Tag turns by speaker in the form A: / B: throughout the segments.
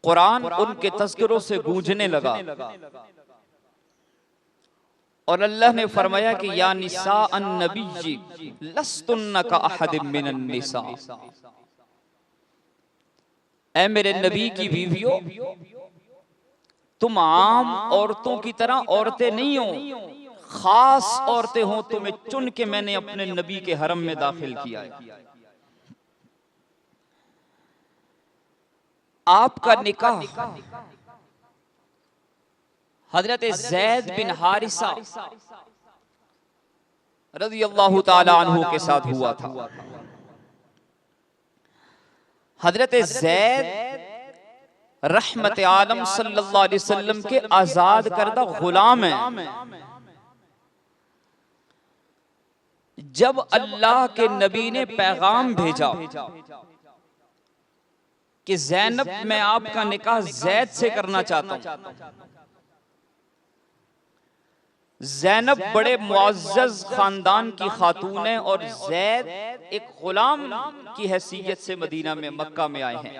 A: कुरान उनके तज़किरों से गूंजने लगा और अल्लाह ने फरमाया कि या निसा अन्नबी लस्तुन्ना का अहदिम मिनन निसा, ऐ मेरे नबी की बीवियों, तुम आम औरतों की तरह औरतें नहीं हो, खास औरतें हो, तुम्हें चुन के मैंने अपने नबी के हरम में दाखिल किया है। आपका निकाह हजरत ज़ैद बिन हारिसा रज़ियल्लाहु ताला अन्हु के साथ हुआ था। हजरत ज़ैद रहमत आलम सल्लल्लाहु अलैहि वसल्लम के आजाद करदा गुलाम हैं। जब अल्लाह के नबी ने पैगाम भेजा कि ज़ैनब, मैं आपका निकाह ज़ैद से करना चाहता हूं। ज़ैनब बड़े मुअज़्ज़ज़ खानदान की खातून है और ज़ैद एक गुलाम की हैसियत से मदीना में, मक्का में आए हैं।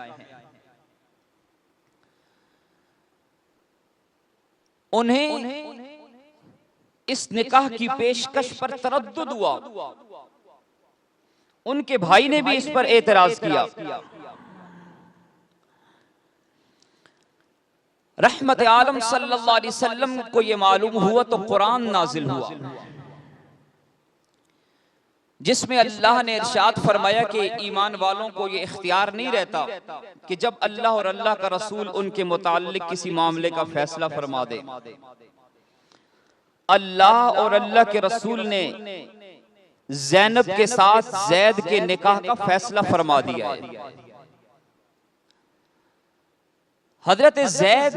A: उन्हें इस निकाह की पेशकश पर तरद्दुद हुआ। उनके भाई ने भी इस पर एतराज किया। रहमत आलम सल्लल्लाहु अलैहि वसल्लम को यह मालूम हुआ तो कुरान नाजिल हुआ, जिसमें अल्लाह ने इरशाद फरमाया कि ईमान वालों को यह इख्तियार नहीं रहता कि जब अल्लाह और अल्लाह का रसूल उनके मुताल्लिक किसी मामले का फैसला फरमा दे। अल्लाह और अल्लाह के रसूल ने ज़ैनब के साथ ज़ैद के निकाह का फैसला फरमा दिया है। हजरत ज़ैद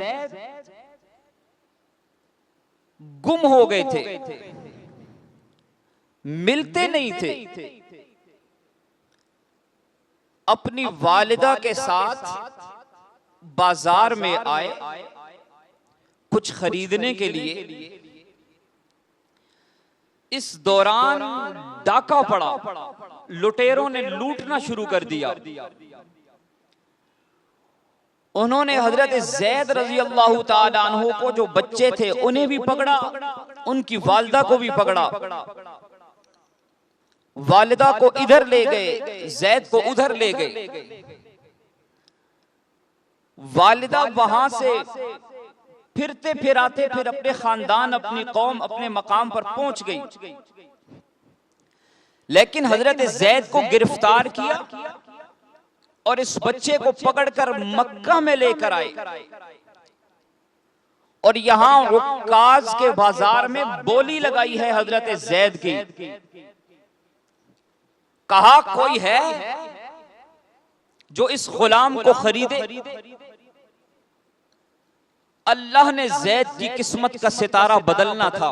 A: गुम हो गए थे, मिलते नहीं थे। अपनी वालिदा के साथ बाजार में आए कुछ खरीदने के लिए। इस दौरान डाका पड़ा, लुटेरों ने लूटना शुरू कर दिया। उन्होंने हजरत ज़ैद रज़ी अल्लाह ताला अन्हु को, जो बच्चे थे, उन्हें भी पकड़ा, उनकी वालिदा को भी पकड़ा। वालिदा को इधर ले गए, ज़ैद को उधर ले गए। वालिदा वहां से फिरते फिराते फिर अपने खानदान, अपनी कौम, अपने मकाम पर पहुंच गई। लेकिन हजरत ज़ैद को गिरफ्तार किया और इस बच्चे को पकड़कर मक्का में लेकर आए और यहां उक्काज के बाजार में बोली लगाई है हजरत ज़ैद की। कहा, कोई है जो इस गुलाम को खरीदे? अल्लाह ने ज़ैद की किस्मत का सितारा बदलना था,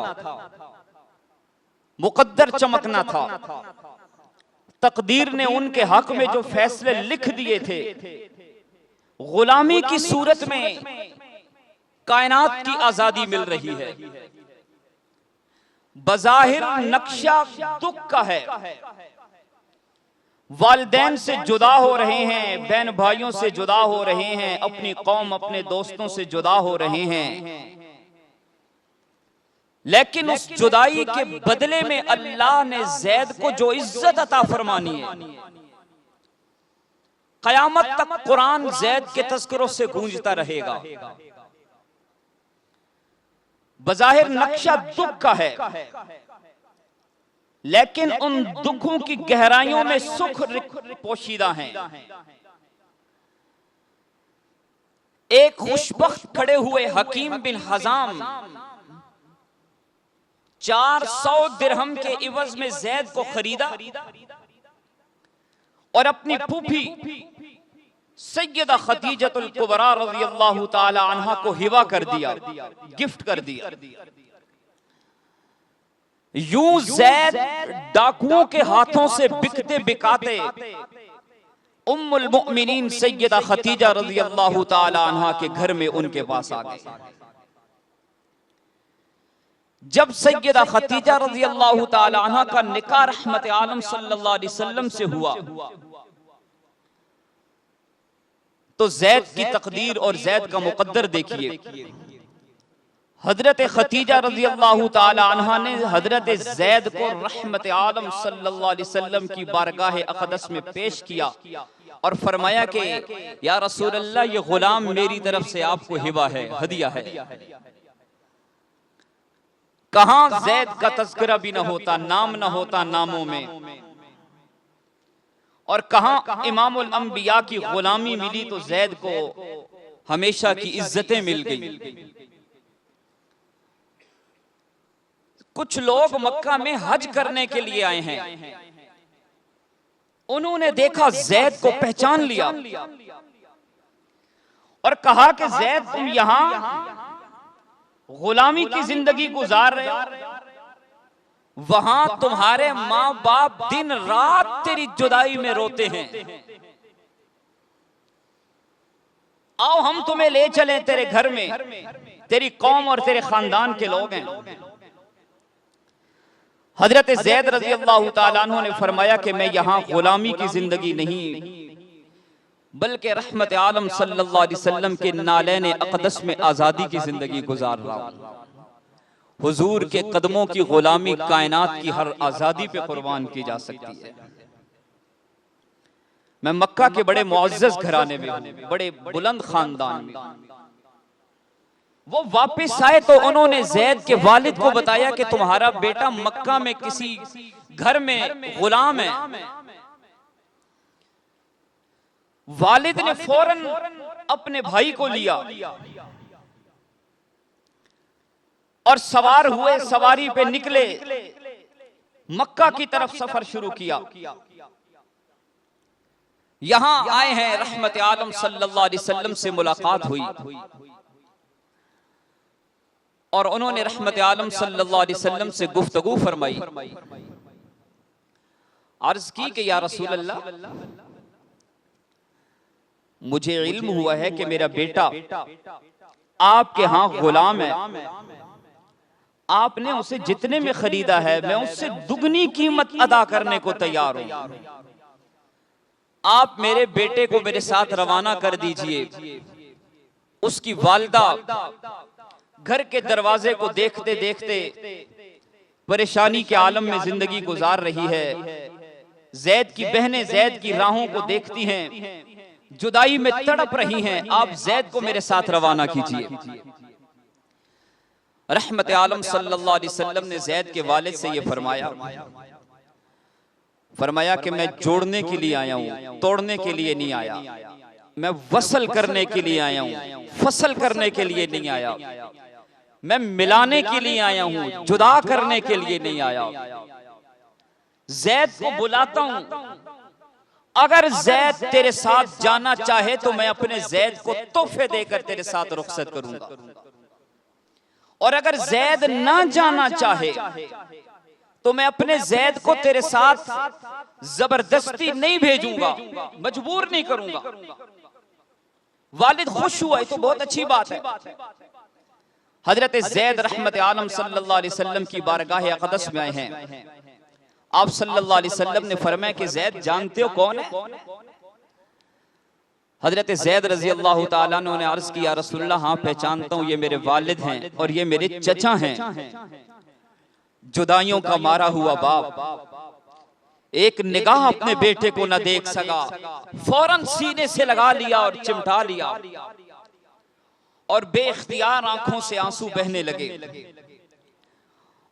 A: मुकद्दर चमकना था। तकदीर ने उनके हक में जो फैसले लिख दिए थे, गुलामी की सूरत में कायनात की आजादी मिल रही है। बज़ाहिर नक्शा दुख का है, वालिदैन से जुदा हो रहे हैं, बहन भाइयों से जुदा हो रहे हैं, अपनी कौम, अपने दोस्तों से जुदा हो रहे हैं। लेकिन उस जुदाई के बदले में अल्लाह ने ज़ैद को जो इज्जत अता फरमानी है, क़यामत तक कुरान ज़ैद के तज़किरों से गूंजता रहेगा। बज़ाहिर नक्शा दुख का है, लेकिन उन दुखों की गहराइयों में सुख पोशीदा हैं। एक खुशबख्त खड़े हुए हकीम बिन हज़ाम 400 दिरहम के इवज में ज़ैद को खरीदा और अपनी फूफी सैयदा खदीजतुल कुबरा रज़ियल्लाहु ताला अन्हा को हिवा कर दिया, गिफ्ट कर दिया। यूं ज़ैद डाकुओं के हाथों से बिकते बिकाते उम्मुल मुमिनीन सैयदा खदीजा रज़ियल्लाहु ताला अन्हा के घर में उनके पास आ गए। जब सैयदा खदीजा रज़ियल्लाहु ताला अन्हा का निकाह रहमत आलम सल्लल्लाहु अलैहि वसल्लम से हुआ तो जैद की तकदीर और जैद का मुकद्दर देखिए। हजरत खतीजा रजी अल्लाह ताला अन्हा ने हजरत जैद को रहमत आलम सल्लल्लाहु अलैहि वसल्लम की बारगाह अक़दस में पेश किया और फरमाया कि या रसूल अल्लाह, ये गुलाम मेरी तरफ से आपको हिबा है, हदिया है। कहां जैद का तज़किरा भी न होता, नाम न होता नामों में, और कहां इमामुल अंबिया की गुलामी मिली तो जैद को हमेशा की इज्जतें मिल गई। कुछ लोग मक्का में हज करने के लिए आए हैं, उन्होंने देखा जैद को पहचान लिया और कहा कि जैद, तुम यहां गुलामी की जिंदगी गुजार रहे हो, वहां तुम्हारे मां बाप दिन रात तेरी जुदाई में रोते हैं, आओ हम तुम्हें ले चलें तेरे घर में, तेरी कौम और तेरे खानदान के लोग हैं। हजरत जैद रजी अल्लाह ताला अन्हु ने फरमाया कि मैं यहाँ गुलामी की जिंदगी नहीं, बल्कि रहमत आलम सल्लल्लाहु अलैहि वसल्लम के नालैन अक़दस में आज़ादी की जिंदगी गुजार रहा हूँ। हुजूर के कदमों की गुलामी कायनात की हर आज़ादी पे कुर्बान की जा सकती है। मैं मक्का के बड़े मुअज़्ज़ज़ घराने में हूँ, बड़े बुलंद खानदान में। वो वापस आए तो उन्होंने जैद के वालिद को बताया कि तुम्हारा बेटा मक्का में किसी घर में गुलाम है। वालिद ने फौरन अपने भाई को लिया और सवार हुए, सवारी पे निकले, मक्का की तरफ सफर शुरू किया। यहां आए हैं, रहमत आलम सल्लल्लाहु अलैहि वसल्लम से मुलाकात हुई और उन्होंने रहमत आलम सल्लल्लाहु अलैहि वसल्लम से गुफ्तगू फरमाई। अर्ज की कि या रसूल अल्लाह, मुझे इल्म हुआ है कि मेरा बेटा आपके यहां गुलाम है, आपने उसे जितने में खरीदा है मैं उससे दुगनी कीमत अदा करने को तैयार हूं। आप मेरे बेटे को मेरे साथ रवाना कर दीजिए। उसकी वालिदा घर के दरवाजे को देखते देखते परेशानी के आलम में जिंदगी गुजार रही है। जैद की बहनें जैद की राहों को देखती हैं, जुदाई में तड़प रही हैं। आप जैद को मेरे साथ रवाना कीजिए। रहमत आलम सल्लल्लाहु अलैहि वसल्लम ने जैद के वालिद से ये फरमाया कि मैं जोड़ने के लिए आया हूँ, तोड़ने के लिए नहीं आया। मैं वसल करने के लिए आया हूँ, फसल करने के लिए नहीं आया। मैं मिलाने के लिए आया हूँ, जुदा करने के लिए नहीं आया। जैद को बुलाता हूँ, अगर जैद तेरे साथ जाना चाहे तो मैं अपने जैद को तोहफे देकर तेरे साथ रुखसत करूंगा, और अगर जैद ना जाना चाहे तो मैं अपने जैद को तेरे साथ जबरदस्ती नहीं भेजूंगा, मजबूर नहीं करूंगा। वालिद खुश हुआ, तो बहुत अच्छी बात है। हजरत जैद रहमत आलम सल्लल्लाहु अलैहि वसल्लम की बारगाह अक़दस में आए हैं। आप सल्लल्लाहु अलैहि वसल्लम ने फरमाया कि जैद जानते हो कौन है? हजरत जैद रजी अल्लाह ताला ने अर्ज किया, रसूलुल्लाह हाँ पहचानता हूँ, ये मेरे वालिद हैं और ये मेरे चचा हैं, जुदाइयों का मारा हुआ बाप। एक निगाह अपने बेटे को न देख सका, फौरन सीने से लगा लिया और चिमटा लिया और बेख्तियार आंखों से आंसू बहने लगे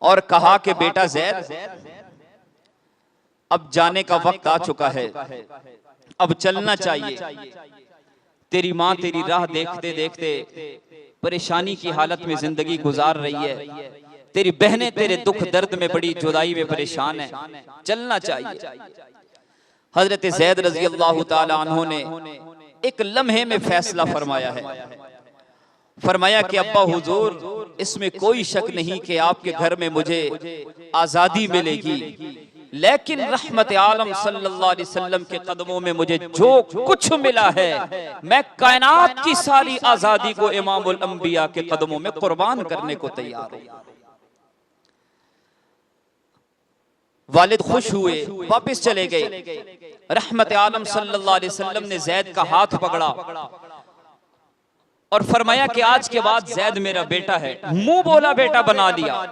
A: और कहा कि बेटा जैद, अब जाने का वक्त आ चुका है, अब चलना चाहिए। तेरी माँ तेरी राह देखते देखते परेशानी की हालत में जिंदगी गुजार रही है, तेरी बहनें तेरे दुख दर्द में बड़ी जुदाई में परेशान है, चलना चाहिए। हजरत जैद रजी अल्लाह ताला अन्हु ने एक लम्हे में फैसला फरमाया है। फरमाया कि अब्बा हुजूर, इसमें कोई शक नहीं कि आपके घर में मुझे आजादी मिलेगी, लेकिन रहमत आलम सल्लल्लाहु अलैहि वसल्लम के कदमों में मुझे जो कुछ मिला है, मैं कायनात की सारी आजादी को इमामुल अंबिया के कदमों में कुर्बान करने को तैयार हूं। वालिद खुश हुए, वापस चले गए। रहमत आलम सल्लल्लाहु अलैहि वसल्लम ने जैद का हाथ पकड़ा और फरमाया कि आज के बाद जैद मेरा बेटा है। मुंह बोला बेटा बना लिया।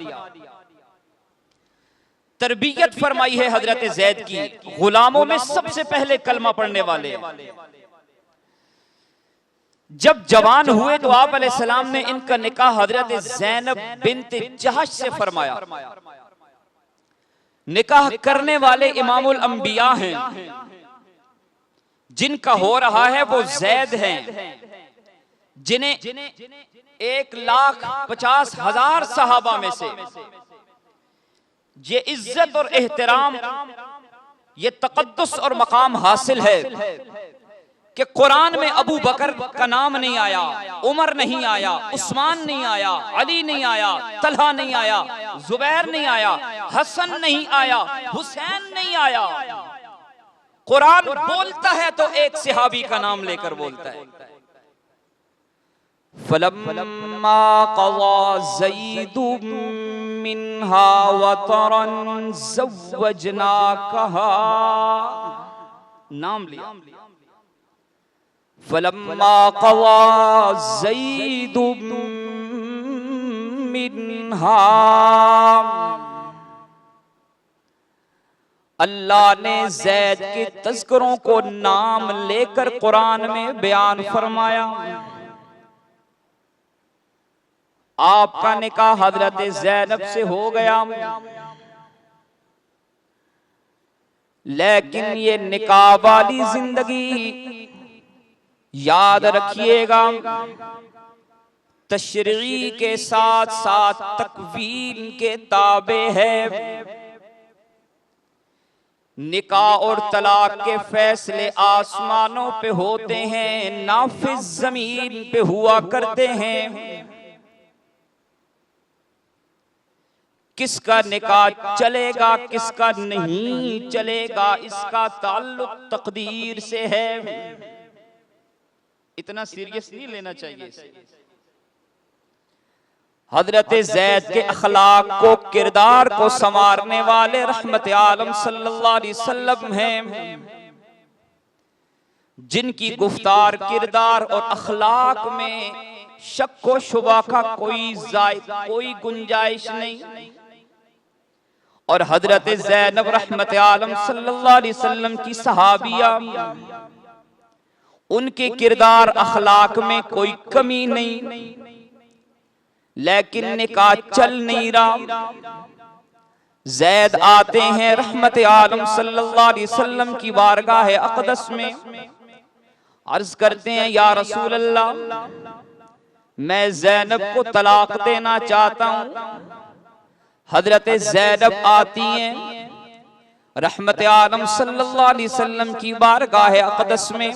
A: तरबियत फरमाई है हजरत जैद की, गुलामों में सबसे पहले कलमा पढ़ने वाले। जब जवान हुए तो आप अलैहिस्सलाम ने इनका निकाह हजरत ज़ैनब बिन्त जहश से फरमाया। निकाह करने वाले इमामुल अंबिया हैं, जिनका हो रहा है वो जैद हैं, जिन्हें 1,50,000 सहाबा में से ये इज्जत और एहतराम, ये तकद्दुस और मकाम हासिल है कि कुरान में अबू बकर का नाम नहीं आया, उमर नहीं आया, उस्मान नहीं आया, अली नहीं आया, तलहा नहीं आया, जुबैर नहीं आया, हसन नहीं आया, हुसैन नहीं आया। कुरान बोलता है तो एक सहाबी का नाम लेकर बोलता है। फलम्मा क़ज़ा ज़ैदुम मिन्हा वतरन ज़व्वजनाकहा, नाम लिया। फलम्मा क़ज़ा ज़ैदुम मिन्हा, अल्लाह ने ज़ैद के तज़किरों को नाम लेकर कुरान में बयान फरमाया। आपका निकाह हजरत ज़ैनब से हो गया, लेकिन ये निकाह वाली जिंदगी याद रखिएगा, तशरीई के साथ साथ तकवीन के ताबे है। निकाह और तलाक के फैसले आसमानों पे होते हैं, नाफिज जमीन पे हुआ करते हैं। किसका निकाह चलेगा, किसका नहीं चलेगा, इसका ताल्लुक तकदीर से है। इतना सीरियस नहीं लेना चाहिए। हजरत ज़ैद के अखलाक को, किरदार को संवारने वाले रहमत आलम सल्लल्लाहु अलैहि वसल्लम हैं, जिनकी गुफ्तार, किरदार और अखलाक में शक व शुबा का कोई गुंजाइश नहीं। और हजरत ज़ैनब रहमत आलम सल्लल्लाहु अलैहि वसल्लम की सहाबिया, उनके किरदार अखलाक में कोई कमी नहीं, लेकिन निकाह चल नहीं रहा। ज़ैद आते हैं रहमत आलम सल्लल्लाहु अलैहि वसल्लम की बारगाह अक़दस में, अर्ज करते हैं या रसूल अल्लाह, मैं ज़ैनब को तलाक देना चाहता हूँ। हजरत ज़ैनब आती हैं रहमत आलम सल्लल्लाहु अलैहि वसल्लम की बारगाह अक़दस में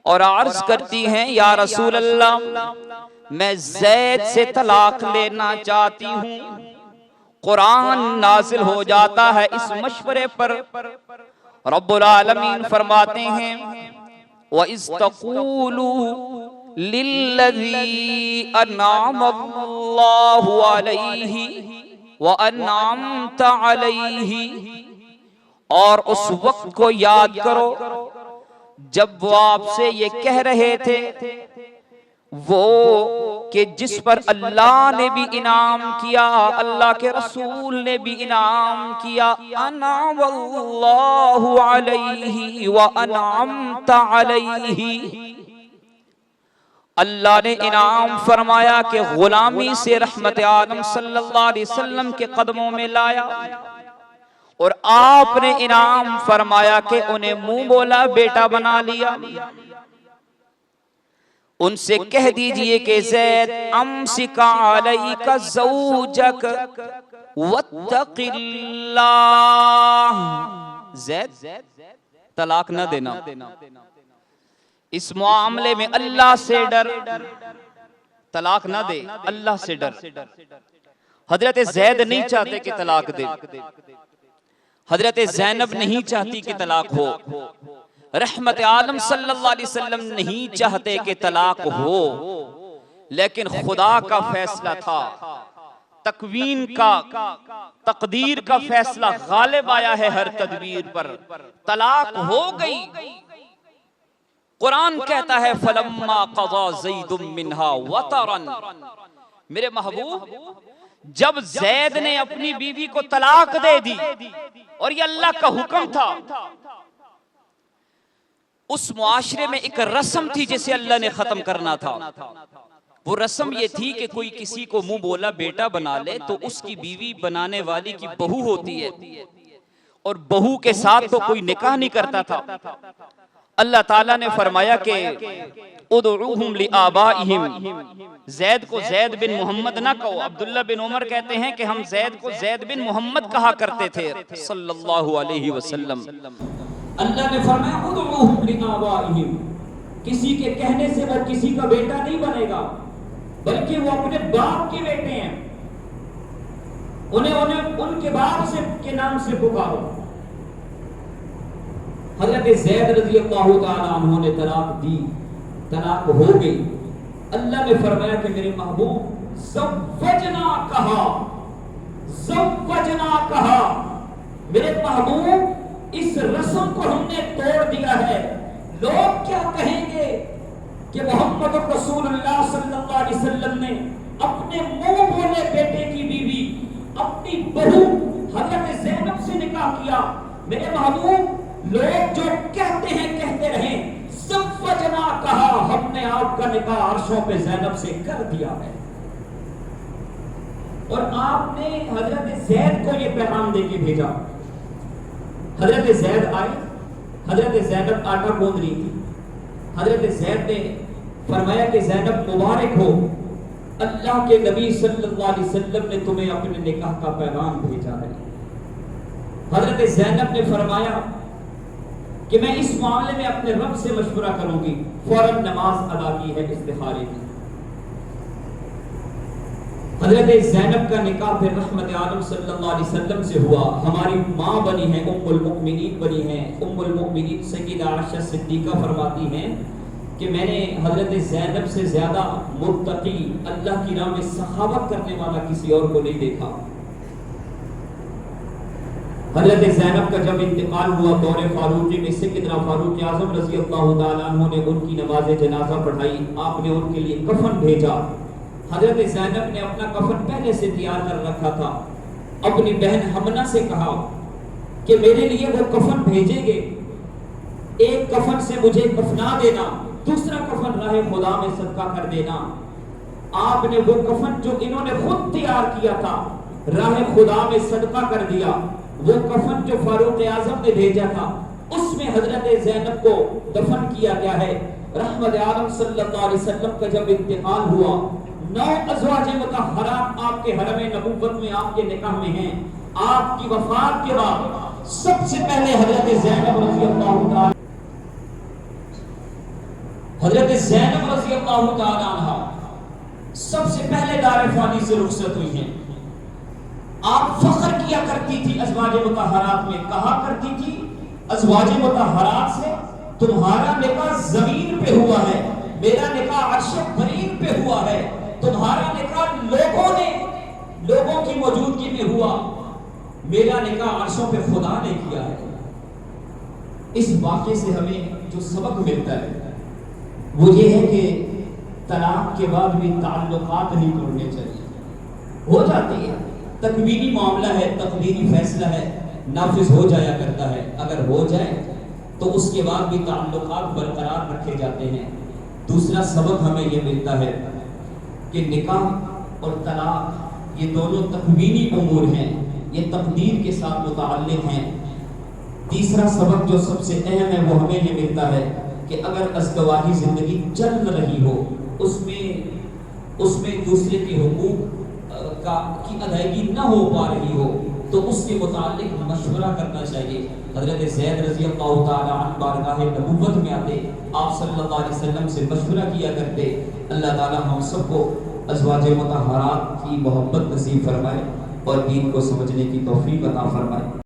A: और अर्ज करती हैं या रसूल अल्लाह, मैं ज़ैद से तलाक लेना चाहती हूँ। कुरान नाज़िल हो जाता है इस मशवरे पर। रब्बुल आलमीन फरमाते हैं, व इज़ तक़ूलू लिल्लज़ी अनअमल्लाहु अलैहि व अनअमत अलैहि, और उस वक्त को याद करो जब वो आपसे ये कह रहे थे, वो कि जिस पर अल्लाह ने भी इनाम किया, अल्लाह के रसूल ने भी इनाम किया, अनअमल्लाहु अलैहि व अनअमत अलैहि, अल्लाह ने इनाम फरमाया कि गुलामी से रहमत आलम सल्लल्लाहु अलैहि वसल्लम के कदमों में लाया, और आपने इनाम फरमाया कि उन्हें मुंह बोला बेटा बना लिया। उनसे कह दीजिए कि ज़ैद अम्सिका अलैका ज़ौजक वत्तक़िल्लाह, ज़ैद तलाक न देना, इस मामले में अल्लाह से डर, तलाक न दे, अल्लाह से डर। हजरत ज़ैद नहीं चाहते कि तलाक दे, हजरत ज़ैनब नहीं चाहती कि तलाक हो, रहमत आलम सल्लल्लाहु अलैहि वसल्लम नहीं चाहते कि तलाक हो, लेकिन खुदा का फैसला था। तकवीन का, तकदीर का फैसला गालिब आया है हर तदबीर पर। तलाक हो गई। कुरान कहता है फलम्मा क़ज़ा ज़ैदुम मिन्हा वतरन, मेरे महबूब जब ज़ैद ने अपनी बीवी को तलाक दे दी, और ये अल्लाह का हुक्म था, उस मुआशरे में एक रस्म थी जिसे अल्लाह ने खत्म करना था। वो रस्म ये थी कि कोई किसी को मुंह बोला बेटा बना ले तो उसकी बीवी बनाने वाली की बहू होती है, और बहू के साथ तो कोई निकाह नहीं करता था। अल्लाह ताला ने फरमाया कि उदउहुम लिआबाइहिम, ज़ैद को ज़ैद बिन मोहम्मद ना कहो। अब्दुल्ला बिन उमर कहते हैं कि हम ज़ैद को ज़ैद बिन मोहम्मद कहा करते थे सल्लल्लाहु अलैहि वसल्लम।
B: अल्लाह ने फरमाया उदउहुम लिआबाइहिम, किसी के कहने से वो किसी का बेटा नहीं बनेगा, बल्कि वो अपने बाप के बेटे हैं। उन्हें उनके बाप से के नाम से पुकारो। हज़रत ज़ैद रज़ियल्लाहु ताला अन्हु ने तलाक दी, तलाक हो गई। अल्लाह ने फरमाया कि मेरे महबूब ज़व्वजना कहा, मेरे महबूब इस रस्म को हमने तोड़ दिया है। लोग क्या कहेंगे कि मोहम्मद रसूलुल्लाह सल्लल्लाहु अलैहि वसल्लम ने अपने मुंह बोले बेटे की बीवी अपनी बहू हज़रत ज़ैनब से निकाह किया। मेरे महबूब लोग जो कहते हैं कहते रहे, ज़व्वजना कहा, हमने आपका निकाह अर्शों पे ज़ैनब से कर दिया है। और आपने हज़रत ज़ैद को ये पैगाम देके भेजा। हज़रत ज़ैद आए, हज़रत ज़ैनब आटा गूंद रही थी। हज़रत ज़ैद ने फरमाया कि ज़ैनब मुबारक हो, अल्लाह के नबी सल्लल्लाहु अलैहि वसल्लम ने तुम्हें अपने निकाह का पैगाम भेजा है। हज़रत ज़ैनब ने फरमाया कि मैं इस मामले में अपने रब से मशवरा करूंगी। फौरन नमाज अदा की है इस्तिखारे की। हज़रत ज़ैनब का निकाह फिर रहमत आलम सल्लल्लाहु अलैहि वसल्लम से हुआ। हमारी माँ बनी है, उम्मुल मुमिनीन बनी है। उम्मुल मुमिनीन सय्यदा आयशा सिद्दीक़ा फरमाती हैं कि मैंने हज़रत ज़ैनब से ज़्यादा मुत्तकी, अल्लाह की राह में सखावत करने वाला किसी और को नहीं देखा। हज़रत ज़ैनब का जब इंतकाल हुआ दौरे फारूकी में, सय्यदना फारूक आज़म रज़ियल्लाहु ताला अन्हु ने उनकी नमाज जनाजा पढ़ाई। आपने उनके लिए कफन भेजा। हज़रत ज़ैनब ने अपना कफन पहले से तैयार कर रखा था। अपनी बहन हमना से कहा कि मेरे लिए वो कफन भेजेंगे, एक कफन से मुझे कफना देना, दूसरा कफन राह खुदा में सदका कर देना। आपने वो कफन जो इन्होंने खुद तैयार किया था राह खुदा में सदका कर दिया। वो कफन जो फारूक आज़म ने भेजा था उसमें हज़रत ज़ैनब को दफन किया गया है। रहमत आलम सल्लल्लाहु अलैहि वसल्लम का जब इंतकाल हुआ, 9 अज़वाज मुतहहरात आपके हरम नबूवत में आपके निकाह में हैं। आपकी वफात के बाद सबसे पहले हज़रत ज़ैनब रज़ियल्लाहु ताला अन्हा सबसे पहले दार फानी से रुखसत हुई हैं। आप फख्र किया करती थी अज़वाज मुतहहरात में, कहा करती थी अज़वाज मुतहहरात से तुम्हारा निकाह ज़मीन पे हुआ है, मेरा निकाह अर्श बरीन पे हुआ है। तुम्हारा निकाह लोगों की मौजूदगी में हुआ, मेरा निकाह अर्शों पे खुदा ने किया है। इस वाक़े से हमें जो सबक मिलता है वो ये है कि तलाक के बाद भी ताल्लुकात नहीं तोड़ने चाहिए। हो जाती है, तकवीनी मामला है, तकदीरी फैसला है, नाफिज हो जाया करता है। अगर हो जाए तो उसके बाद भी ताल्लुकात बरकरार रखे जाते हैं। दूसरा सबक हमें यह मिलता है कि निकाह और तलाक ये दोनों तकवीनी उमूर हैं, ये तकदीर के साथ मुताल्लिक़ हैं। तीसरा सबक जो सबसे अहम है वो हमें ये मिलता है कि अगर अज़दवाजी ज़िंदगी चल रही हो, उसमें दूसरे के हुकूक की अदायगी न हो पा रही हो तो उसके मुताल्लिक मशवरा करना चाहिए। हज़रत ज़ैद रज़ियल्लाहु ताला अन्हु बारगाह नबूवत में आते, आप सल्लल्लाहु अलैहि वसल्लम से मशवरा किया करते। अल्लाह ताला हम सबको अज़वाज मुतहहरात की मोहब्बत नसीब फरमाए और दीन को समझने की तौफीक अता फरमाए।